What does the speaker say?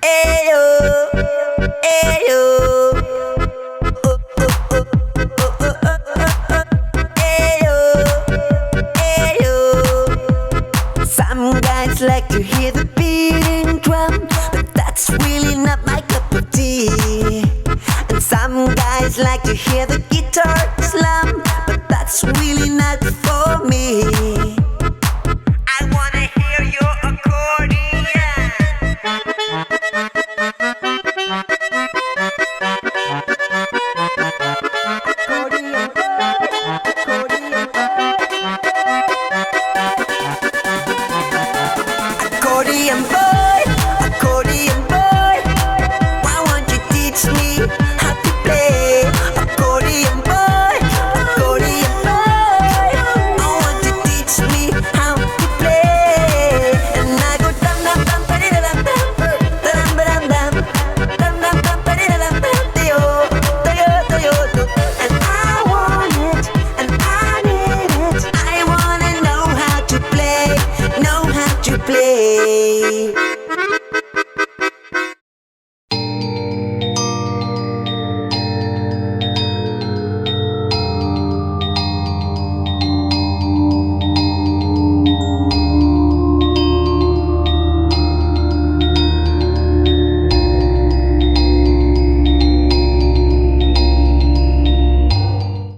Ayo, ayo. Some guys like to hear the beating drum, but that's really not my cup of tea. And some guys like to hear the guitar slam, but that's really not for me. I wanna hear your accordion. Accordion boy.